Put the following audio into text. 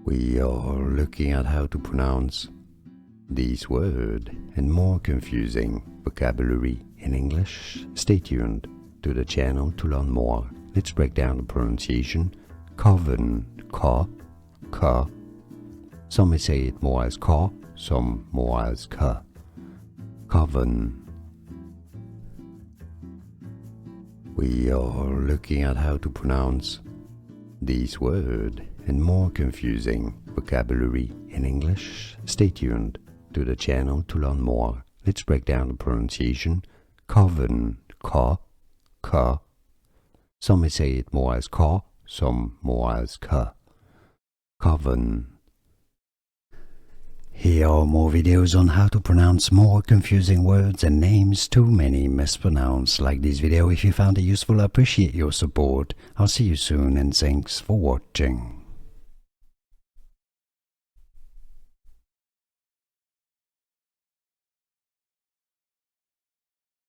We are looking at how to pronounce these words and more confusing vocabulary in English. Stay tuned to the channel to learn more. Let's break down the pronunciation. Coven, ka, ka. Some may say it more as ka, some more as ka. Coven. We are looking at how to pronounce these words and more confusing vocabulary in English. Stay tuned to the channel to learn more. Let's break down the pronunciation. Coven, ka, ka. Some may say it more as ka, some more as ka. Coven. Here are more videos on how to pronounce more confusing words and names too many mispronounced. Like this video if you found it useful. I appreciate your support. I'll see you soon and thanks for watching.